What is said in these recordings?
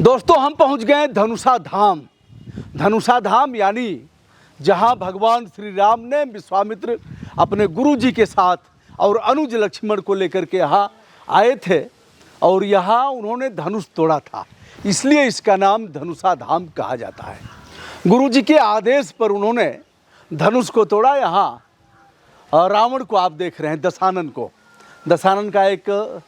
दोस्तों, हम पहुंच गए धनुषा धाम। धनुषा धाम यानी जहां भगवान श्री राम ने विश्वामित्र अपने गुरु जी के साथ और अनुज लक्ष्मण को लेकर के यहाँ आए थे और यहाँ उन्होंने धनुष तोड़ा था, इसलिए इसका नाम धनुषा धाम कहा जाता है। गुरु जी के आदेश पर उन्होंने धनुष को तोड़ा। यहाँ रावण को आप देख रहे हैं, दशानन को, दशानन का एक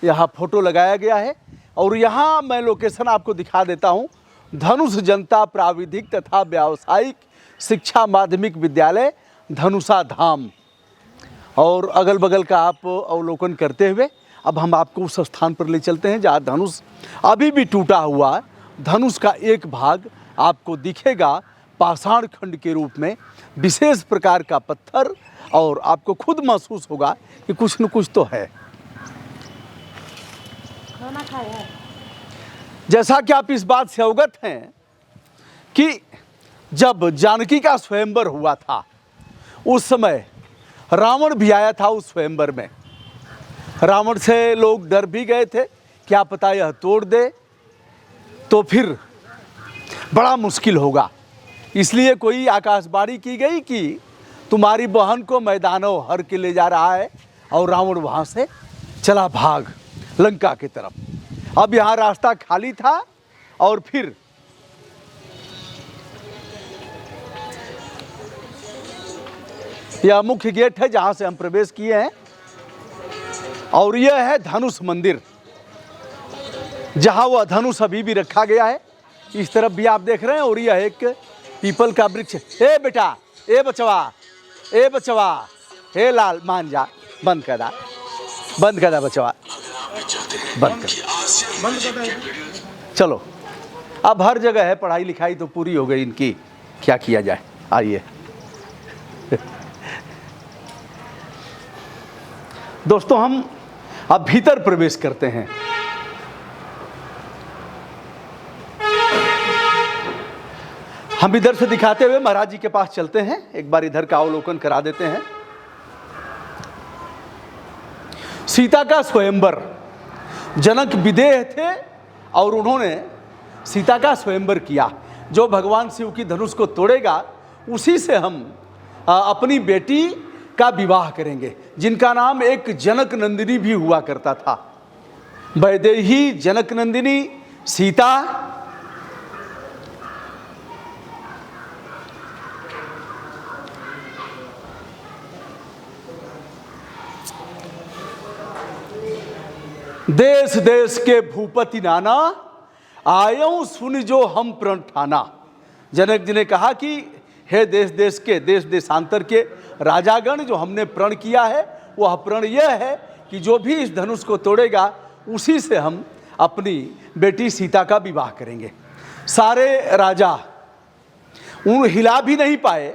यहाँ फोटो लगाया गया है। और यहाँ मैं लोकेशन आपको दिखा देता हूँ। धनुष जनता प्राविधिक तथा व्यावसायिक शिक्षा माध्यमिक विद्यालय धनुषा धाम, और अगल बगल का आप अवलोकन करते हुए अब हम आपको उस स्थान पर ले चलते हैं जहाँ धनुष अभी भी टूटा हुआ धनुष का एक भाग आपको दिखेगा पाषाण खंड के रूप में, विशेष प्रकार का पत्थर, और आपको खुद महसूस होगा कि कुछ न कुछ तो है। खाना खाया। जैसा कि आप इस बात से अवगत हैं कि जब जानकी का स्वयंवर हुआ था उस समय रावण भी आया था उस स्वयंवर में। रावण से लोग डर भी गए थे, क्या पता यह तोड़ दे तो फिर बड़ा मुश्किल होगा। इसलिए कोई आकाशवाणी की गई कि तुम्हारी बहन को मैदानों हर के ले जा रहा है, और रावण वहाँ से चला भाग लंका की तरफ। अब यहाँ रास्ता खाली था और फिर यह मुख्य गेट है जहाँ से हम प्रवेश किए हैं, और यह है धनुष मंदिर जहाँ वह धनुष अभी भी रखा गया है। इस तरफ भी आप देख रहे हैं, और यह एक पीपल का वृक्ष। ए बेटा, ए बचवा, ए बचवा, हे लाल, मान जा, बंद कर दा, बंद कर दा बचवा, बंद कर। चलो, अब हर जगह है, पढ़ाई लिखाई तो पूरी हो गई इनकी, क्या किया जाए। आइए दोस्तों, हम अब भीतर प्रवेश करते हैं। हम इधर से दिखाते हुए महाराज जी के पास चलते हैं, एक बार इधर का अवलोकन करा देते हैं। सीता का स्वयंवर, जनक विदेह थे और उन्होंने सीता का स्वयंवर किया। जो भगवान शिव की धनुष को तोड़ेगा उसी से हम अपनी बेटी का विवाह करेंगे, जिनका नाम एक जनक नंदिनी भी हुआ करता था। वैदेही, जनक नंदिनी, सीता। देश देश के भूपति नाना, आयऊं सुन जो हम प्रण ठाना। जनक जी ने कहा कि हे देश देश के, देश देशांतर के राजागण, जो हमने प्रण किया है वह प्रण यह है कि जो भी इस धनुष को तोड़ेगा उसी से हम अपनी बेटी सीता का विवाह करेंगे। सारे राजा उन हिला भी नहीं पाए,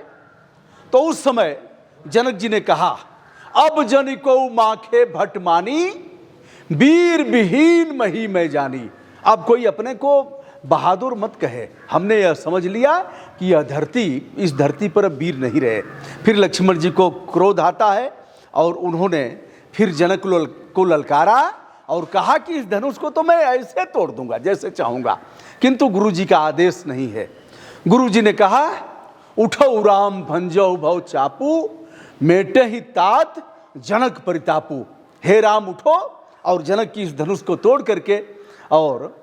तो उस समय जनक जी ने कहा, अब जनिको माखे भट मानी, वीर विहीन मही मैं जानी। अब कोई अपने को बहादुर मत कहे, हमने यह समझ लिया कि यह धरती, इस धरती पर अब वीर नहीं रहे। फिर लक्ष्मण जी को क्रोध आता है और उन्होंने फिर जनक को ललकारा और कहा कि इस धनुष को तो मैं ऐसे तोड़ दूंगा जैसे चाहूंगा, किंतु गुरु जी का आदेश नहीं है। गुरु जी ने कहा, उठो राम भंजो भव चापू, मेटे ही तात जनक परितापू। हे राम उठो और जनक की इस धनुष को तोड़ करके, और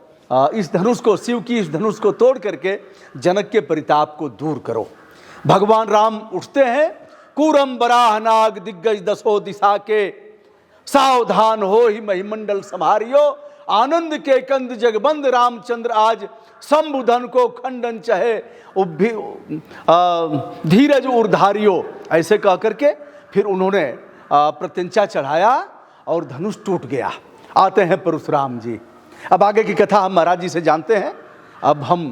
इस धनुष को, शिव की इस धनुष को तोड़ करके जनक के परिताप को दूर करो। भगवान राम उठते हैं, कूरम बराह नाग दिग्गज दसो दिशा के, सावधान हो ही महिमंडल संहारियो, आनंद के कंद जगबंद रामचंद्र आज, शंभुधन को खंडन चाहे धीरज उर्धारियो। ऐसे कह करके फिर उन्होंने प्रत्यंचा चढ़ाया और धनुष टूट गया। आते हैं परशुराम जी। अब आगे की कथा हम महाराज जी से जानते हैं। अब हम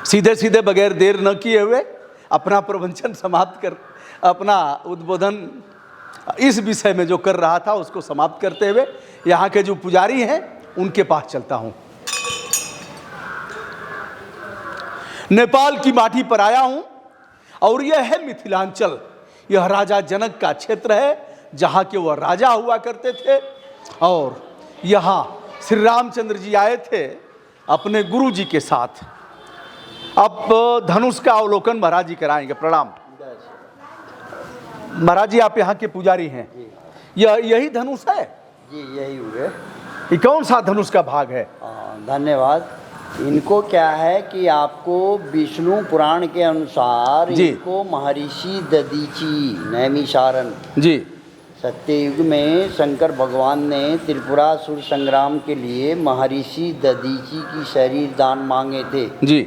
सीधे सीधे बगैर देर न किए हुए अपना प्रवचन समाप्त कर, अपना उद्बोधन इस विषय में जो कर रहा था उसको समाप्त करते हुए यहाँ के जो पुजारी हैं उनके पास चलता हूँ। नेपाल की माटी पर आया हूँ और यह है मिथिलांचल। यह राजा जनक का क्षेत्र है जहाँ के वह राजा हुआ करते थे, और यहाँ श्री रामचंद्र जी आए थे अपने गुरु जी के साथ। अब धनुष का अवलोकन महाराज जी कराएंगे। प्रणाम महाराज जी, आप यहाँ के पुजारी हैं। यही धनुष है जी, यही हुए। ये कौन सा धनुष का भाग है? धन्यवाद। इनको क्या है कि आपको विष्णु पुराण के अनुसार जी। इनको महर्षि दधीची नैमिषारण्य जी सत्ययुग में शंकर भगवान ने त्रिपुरासुर संग्राम के लिए महर्षि दधीची की शरीर दान मांगे थे। जी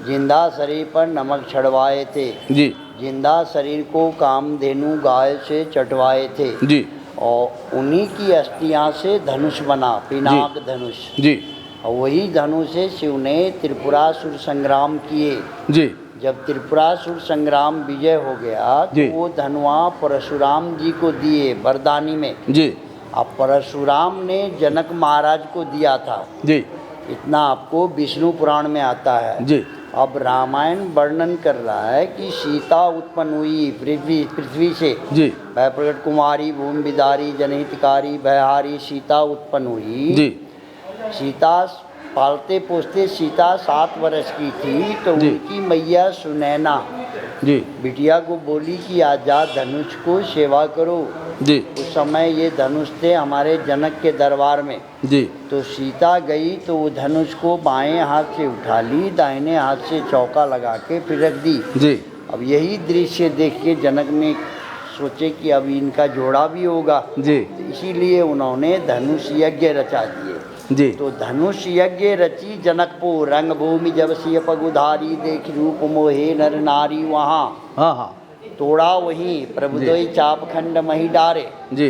जिंदा शरीर पर नमक चढ़वाए थे। जी जिंदा शरीर को कामधेनु गाय से चटवाए थे। जी और उन्हीं की अस्थियां से धनुष बना, पिनाक धनुष। जी और वही धनुष से शिव ने त्रिपुरासुर संग्राम किए। जी जब त्रिपुरासुर संग्राम विजय हो गया जी। तो वो धनुआ परशुराम जी को दिए वरदानी में। जी अब परशुराम ने जनक महाराज को दिया था। जी इतना आपको विष्णु पुराण में आता है। जी अब रामायण वर्णन कर रहा है कि सीता उत्पन्न हुई पृथ्वी से। जी भय प्रकट कुमारी भूमि विदारी जनहितकारी भयहारी सीता उत्पन्न हुई। जी सीता पालते पोसते सीता 7 वर्ष की थी तो जी। उनकी मैया सुनैना जी बिटिया को बोली कि आजाद धनुष को सेवा करो। जी उस समय ये धनुष थे हमारे जनक के दरबार में। जी तो सीता गई तो वो धनुष को बाएं हाथ से उठा ली, दाहिने हाथ से चौका लगा के फिर रख दी। जी अब यही दृश्य देख के जनक ने सोचे कि अब इनका जोड़ा भी होगा। जी इसीलिए उन्होंने धनुष यज्ञ रचा दिए। जी तो धनुष यज्ञ रची जनकपुर रंग भूमि जब सिय पगुधारी देख रूप मोहे नर नारी वहाँ। हाँ हाँ तोड़ा वहीं प्रभुदोई चाप खंड मही डारे। जी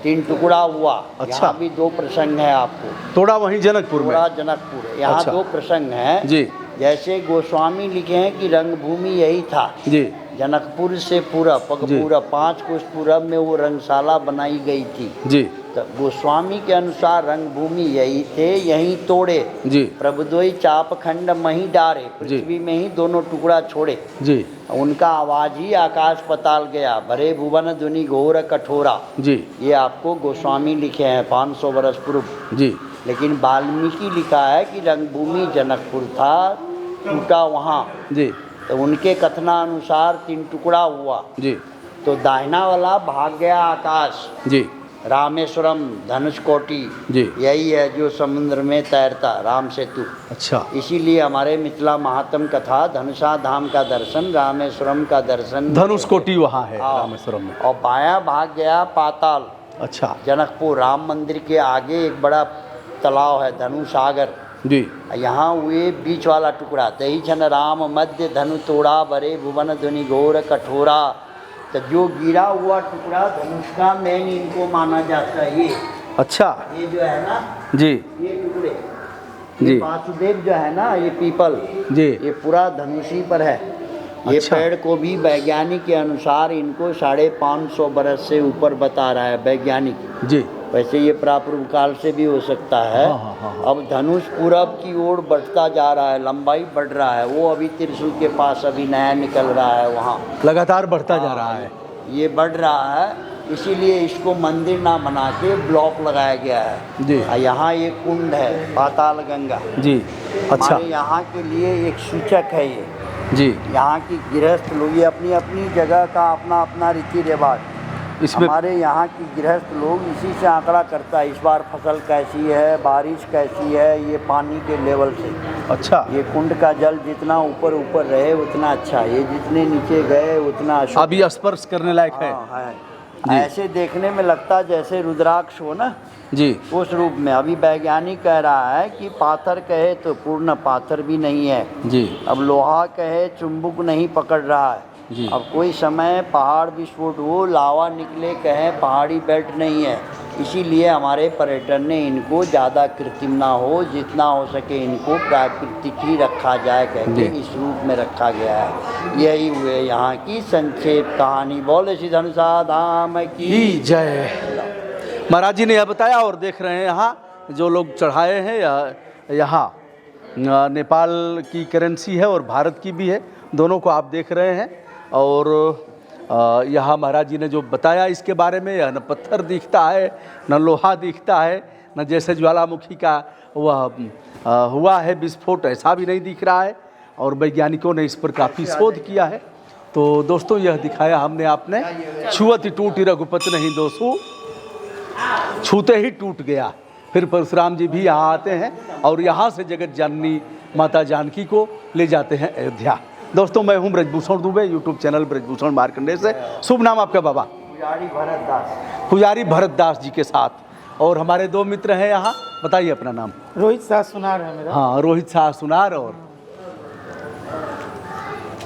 3 टुकड़ा हुआ। अच्छा। यहाँ भी 2 प्रसंग है आपको। थोड़ा वहीं जनकपुर में। थोड़ा जनकपुर है। यहाँ अच्छा। 2 प्रसंग हैं। जी जैसे गोस्वामी लिखे हैं कि रंगभूमि यही था। जी जनकपुर से पूरब पगपूरब 5 कोस पूरब में वो रंगशाला बनाई गई थी। जी तो गोस्वामी के अनुसार रंगभूमि यही थे, यहीं तोड़े। जी प्रभुदोई चाप खंड मही डारे, पृथ्वी में ही दोनों टुकड़ा छोड़े। जी उनका आवाज ही आकाश पताल गया, भरे भुवन धुनि घोर कठोरा। जी ये आपको गोस्वामी लिखे हैं 500 वर्ष पूर्व। जी लेकिन वाल्मीकि लिखा है कि रंगभूमि जनकपुर था, टूटा वहाँ। जी तो उनके कथनानुसार 3 टुकड़ा हुआ। जी तो दाहिना वाला भाग गया आकाश, जी रामेश्वरम धनुष कोटि। जी यही है जो समुद्र में तैरता, राम सेतु। अच्छा इसीलिए हमारे मिथिला महात्म कथा धनुषा धाम का दर्शन, रामेश्वरम का दर्शन। धनुष कोटि वहाँ है हाँ। रामेश्वरम में। और बायां भाग गया पाताल। अच्छा जनकपुर राम मंदिर के आगे एक बड़ा तालाब है धनु सागर। जी यहाँ हुए बीच वाला टुकड़ा, दही छन राम मध्य धनु तोड़ा, भरे भुवन धुनि घोर कठोरा। तो जो गिरा हुआ टुकड़ा धनुष का मेन इनको माना जाता है। ये अच्छा ये जो है ना, जी ये टुकड़े, जी। ये वासुदेव जो है ना, ये पीपल, जी ये पूरा धनुषी पर है। ये अच्छा। पेड़ को भी वैज्ञानिक के अनुसार इनको 550 बरस से ऊपर बता रहा है वैज्ञानिक। जी वैसे ये प्रापूर्व काल से भी हो सकता है। हाँ, हाँ, हाँ। अब धनुष पूरब की ओर बढ़ता जा रहा है, लंबाई बढ़ रहा है। वो अभी त्रिशूल के पास अभी नया निकल रहा है वहाँ। लगातार बढ़ता जा रहा है। ये बढ़ रहा है, इसीलिए इसको मंदिर ना बना के ब्लॉक लगाया गया है। जी यहाँ ये कुंड है पाताल गंगा। जी अच्छा हमारे यहाँ के लिए एक सूचक है ये। जी यहाँ की गृहस्थ लोग, ये अपनी अपनी जगह का अपना अपना रीति रिवाज। इसमें हमारे यहाँ की गृहस्थ लोग इसी से आंकड़ा करता है, इस बार फसल कैसी है, बारिश कैसी है, ये पानी के लेवल से। अच्छा ये कुंड का जल जितना ऊपर ऊपर रहे उतना अच्छा, ये जितने नीचे गए उतना अशुभ। अभी स्पर्श करने लायक है। हाँ, है। जी। ऐसे देखने में लगता जैसे रुद्राक्ष हो ना, जी उस रूप में। अभी वैज्ञानिक कह रहा है कि पाथर कहे तो पूर्ण पाथर भी नहीं है। जी अब लोहा कहे चुंबक नहीं पकड़ रहा है। जी अब कोई समय पहाड़ विस्फोट हो, लावा निकले, कहें पहाड़ी बेल्ट नहीं है। इसीलिए हमारे पर्यटन ने इनको ज़्यादा कृत्रिम ना हो, जितना हो सके इनको प्राकृतिक ही रखा जाए कहते इस रूप में रखा गया है। यही हुए यहाँ की संक्षेप कहानी। बोले श्री धनुषा धाम की जय। महाराज जी ने यह बताया और देख रहे हैं यहाँ जो लोग चढ़ाए हैं, यहाँ नेपाल की करेंसी है और भारत की भी है, दोनों को आप देख रहे हैं। और यहाँ महाराज जी ने जो बताया इसके बारे में, यह न पत्थर दिखता है न लोहा दिखता है, न जैसे ज्वालामुखी का वह हुआ है विस्फोट, ऐसा भी नहीं दिख रहा है। और वैज्ञानिकों ने इस पर काफ़ी शोध किया है। तो दोस्तों यह दिखाया हमने आपने, छुअत टूटी रघुपति नहीं दोस्तों, छूते ही टूट गया। फिर परशुराम जी भी यहाँ आते हैं और यहाँ से जगत जननी माता जानकी को ले जाते हैं अयोध्या। दोस्तों मैं हूँ ब्रजभूषण दुबे, यूट्यूब चैनल ब्रजभूषण मार्कंडेय से। शुभ नाम आपका बाबा? पुजारी भरत दास। पुजारी भरत दास जी के साथ। और हमारे दो मित्र हैं यहाँ, बताइए अपना नाम। रोहित शाह सुनार है मेरा। हाँ, रोहित शाह सुनार। और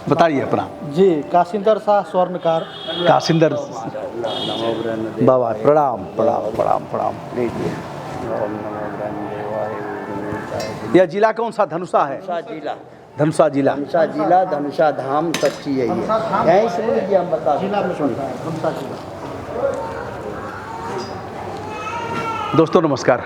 बताइए अपना। जी, काशिंदर शाह स्वर्णकार। काशिंदर नमो ब्रह्म बाबा, प्रणाम प्रणाम प्रणाम प्रणाम। ओम नमो ब्रह्म देवाय। यह जिला कौन सा? धनुषा है। धनुषा जिला, धनुषा जिला। धनुषा जिला, धनुषा धाम सच्ची है ये। यहीं सुन लीजिए, हम बता दोस्तों नमस्कार।